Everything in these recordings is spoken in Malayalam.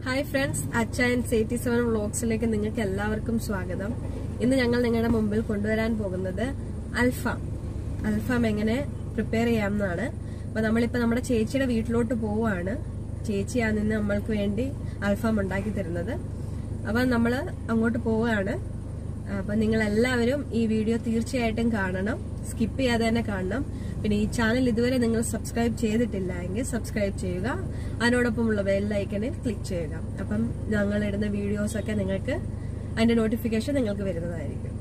ഹായ് ഫ്രണ്ട്സ്, അച്ച ആൻഡ് 87 വ്ളോഗ്സിലേക്ക് നിങ്ങൾക്ക് എല്ലാവർക്കും സ്വാഗതം. ഇന്ന് ഞങ്ങൾ നിങ്ങളുടെ മുമ്പിൽ കൊണ്ടുവരാൻ പോകുന്നത് അൽഫാം എങ്ങനെ പ്രിപ്പയർ ചെയ്യാമെന്നാണ്. അപ്പൊ നമ്മളിപ്പോ നമ്മുടെ ചേച്ചിയുടെ വീട്ടിലോട്ട് പോവുകയാണ്. ചേച്ചിയാണ് ഇന്ന് നമ്മൾക്ക് വേണ്ടി അൽഫാം ഉണ്ടാക്കി തരുന്നത്. അപ്പൊ നമ്മള് അങ്ങോട്ട് പോവുകയാണ്. അപ്പൊ നിങ്ങൾ എല്ലാവരും ഈ വീഡിയോ തീർച്ചയായിട്ടും കാണണം, സ്കിപ്പ് ചെയ്യാതെ തന്നെ കാണണം. പിന്നെ ഈ ചാനൽ ഇതുവരെ നിങ്ങൾ സബ്സ്ക്രൈബ് ചെയ്തിട്ടില്ല എങ്കിൽ സബ്സ്ക്രൈബ് ചെയ്യുക, അതിനോടൊപ്പമുള്ള ബെൽ ഐക്കണിൽ ക്ലിക്ക് ചെയ്യുക. അപ്പം ഞങ്ങൾ ഇടുന്ന വീഡിയോസ് ഒക്കെ നിങ്ങൾക്ക് അതിന്റെ നോട്ടിഫിക്കേഷൻ നിങ്ങൾക്ക് വരുന്നതായിരിക്കും.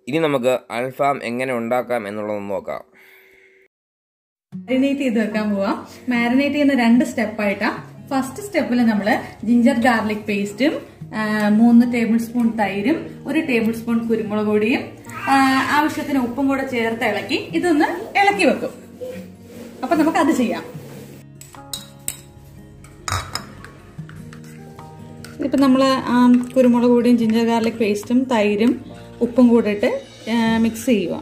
ഇനി നമുക്ക് അൽഫാം എങ്ങനെ ഉണ്ടാക്കാം എന്നുള്ളത് നോക്കാം. മാരിനേറ്റ് ചെയ്ത് വെക്കാൻ പോവാം. മാരിനേറ്റ് ചെയ്യുന്ന 2 സ്റ്റെപ്പായിട്ടാ. ഫസ്റ്റ് സ്റ്റെപ്പിൽ നമ്മൾ ജിഞ്ചർ ഗാർലിക് പേസ്റ്റും 3 ടേബിൾ സ്പൂൺ തൈരും 1 ടേബിൾ സ്പൂൺ കുരുമുളക് പൊടിയും ആവശ്യത്തിന് ഉപ്പും കൂടെ ചേർത്ത് ഇളക്കി ഇതൊന്ന് ഇളക്കി വെക്കും. അപ്പൊ നമുക്ക് അത് ചെയ്യാം. ഇപ്പൊ നമ്മള് കുരുമുളക് പൊടിയും ജിഞ്ചർ ഗാർലിക് പേസ്റ്റും തൈരും ഉപ്പും കൂടിയിട്ട് മിക്സ് ചെയ്യുക.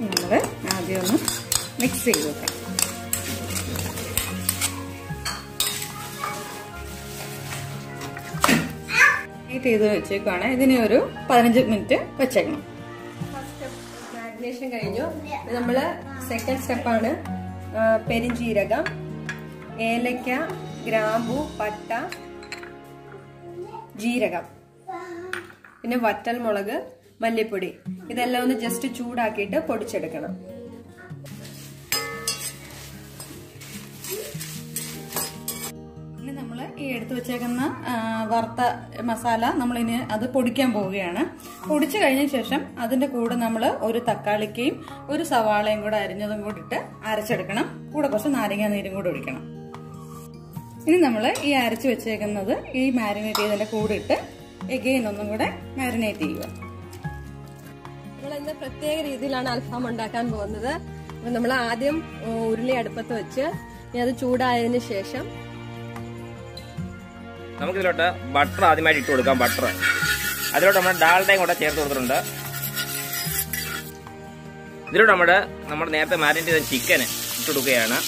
നമ്മൾ ആദ്യം ഒന്ന് മിക്സ് ചെയ്ത് വെക്കാം. ചെയ്ത് വെച്ചേക്കാണ്. ഇതിനെ ഒരു 15 മിനിറ്റ് വെച്ചേക്കണം. ഫസ്റ്റ് മാരിനേഷൻ കഴിഞ്ഞു. നമ്മള് സെക്കൻഡ് സ്റ്റെപ്പാണ് പെരിഞ്ജീരകം, ഏലക്ക, ഗ്രാമ്പു, പട്ട, ജീരകം, പിന്നെ വറ്റൽമുളക്, മല്ലിപ്പൊടി, ഇതെല്ലാം ഒന്ന് ജസ്റ്റ് ചൂടാക്കിയിട്ട് പൊടിച്ചെടുക്കണം. ഇനി നമ്മൾ ഈ എടുത്തു വെച്ചേക്കുന്ന വറുത്ത മസാല നമ്മളിനി അത് പൊടിക്കാൻ പോവുകയാണ്. പൊടിച്ചു കഴിഞ്ഞ ശേഷം അതിന്റെ കൂടെ നമ്മൾ ഒരു തക്കാളിക്കയും 1 സവാളയും കൂടെ അരിഞ്ഞതും കൂടി ഇട്ട് അരച്ചെടുക്കണം. കൂടെ കുറച്ച് നാരങ്ങ നീരും കൂടെ ഒഴിക്കണം. ഇനി നമ്മൾ ഈ അരച്ചു വെച്ചേക്കുന്നത് ഈ മാരിനേറ്റ് ചെയ്തതിന്റെ കൂടെ ഇട്ട് എഗെയിൻ ഒന്നും കൂടെ മാരിനേറ്റ് ചെയ്യുക. നമ്മൾ ഇന്ന് പ്രത്യേക രീതിയിലാണ് അൽഫാം ഉണ്ടാക്കാൻ പോകുന്നത്. നമ്മൾ ആദ്യം ഉരുളി അടുപ്പത്ത് വെച്ച് അത് ചൂടായതിനു ശേഷം നമുക്കിതിലോട്ട് ബട്ടർ ആദ്യമായിട്ട് ഇട്ട് കൊടുക്കാം. ബട്ടർ അതിലോട്ട് നമ്മൾ ഡാൽഡയും കൂടെ ചേർത്ത് കൊടുത്തിട്ടുണ്ട്. ഇതിലോട്ട് നമ്മൾ നേരത്തെ മാരിനേറ്റ് ചെയ്ത ചിക്കൻ ഇട്ട് കൊടുക്കുകയാണ്.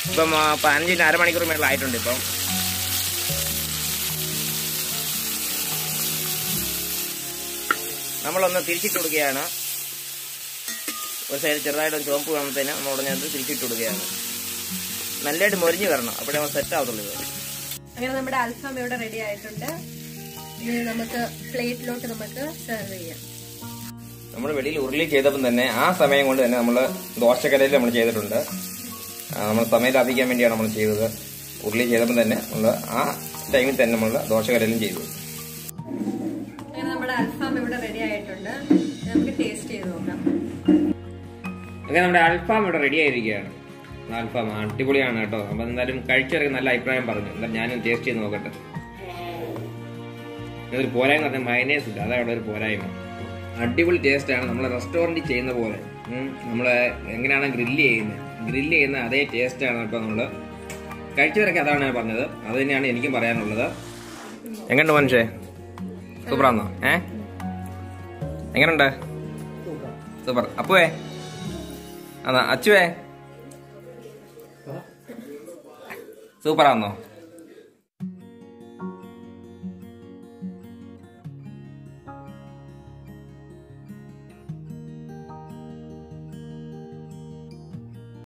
ഇപ്പം 15 അരമണിക്കൂർ മേളിലായിട്ടുണ്ട്. ഇപ്പം നമ്മളൊന്ന് തിരിച്ചിട്ട് കൊടുക്കുകയാണ്. ഒരു സൈഡ് ചെറുതായിട്ടൊന്ന് ചുവപ്പ് കാണുന്നതിന് നമ്മളോട് തിരിച്ചിട്ട് കൊടുക്കുകയാണ്. നല്ലതായിട്ട് മൊരിഞ്ഞ് വരണം, അപ്പോഴേ നമ്മൾ സെറ്റ് ആവത്തുള്ളൂ. ഇത് അങ്ങനെ നമ്മുടെ അൽഫാം ഇവിടെ റെഡി ആയിട്ടുണ്ട്. ഇനി നമുക്ക് പ്ലേറ്റിലോട്ട് നമുക്ക് സെർവ് ചെയ്യാം. നമ്മൾ വെളിയിൽ ഉരുളി ചെയ്തപ്പം തന്നെ ആ സമയം കൊണ്ട് തന്നെ നമ്മൾ ദോശക്കരയിൽ നമ്മൾ ചെയ്തിട്ടുണ്ട്. നമ്മൾ സമയം ലാഭിക്കാൻ വേണ്ടിയാണ് നമ്മൾ ചെയ്തത്. ഉരുളി ചെയ്തപ്പം തന്നെ നമ്മൾ ആ ടൈമിൽ തന്നെ നമ്മൾ ദോശക്കരയിലും ചെയ്തു. അങ്ങനെ നമ്മുടെ അൽഫാം ഇവിടെ റെഡി ആയിട്ടുണ്ട്. നമുക്ക് ടേസ്റ്റ് ചെയ്ത് നോക്കാം. അങ്ങനെ നമ്മുടെ അൽഫാം ഇവിടെ റെഡി ആയിരിക്കുകയാണ്. അൽഫാം അടിപൊളിയാണ് കേട്ടോ. അപ്പൊ എന്തായാലും കഴിച്ചവർക്ക് നല്ല അഭിപ്രായം പറഞ്ഞു. എന്തായാലും ഞാനും ടേസ്റ്റ് ചെയ്ത് നോക്കട്ടെ. ഇതൊരു പോരായ്മ പറഞ്ഞാൽ മയനേഴ്സ് ഇല്ല, അതാണ് അവിടെ ഒരു പോരായ്മ. അടിപൊളി ടേസ്റ്റാണ്. നമ്മൾ റെസ്റ്റോറൻറ്റിൽ ചെയ്യുന്ന പോലെ നമ്മൾ എങ്ങനെയാണ് ഗ്രില്ല് ചെയ്യുന്ന അതേ ടേസ്റ്റാണ് കേട്ടോ. നമ്മൾ കഴിച്ചവരൊക്കെ അതാണ് ഞാൻ പറഞ്ഞത്. അത് തന്നെയാണ് എനിക്കും പറയാനുള്ളത്. എങ്ങനെയുണ്ട് മനുഷ്യ? സൂപ്പറാന്നോ? എങ്ങനെയുണ്ട്? സൂപ്പർ. അപ്പുവേ അതാ അച്ചുവേ സൂപ്പറാന്നോ?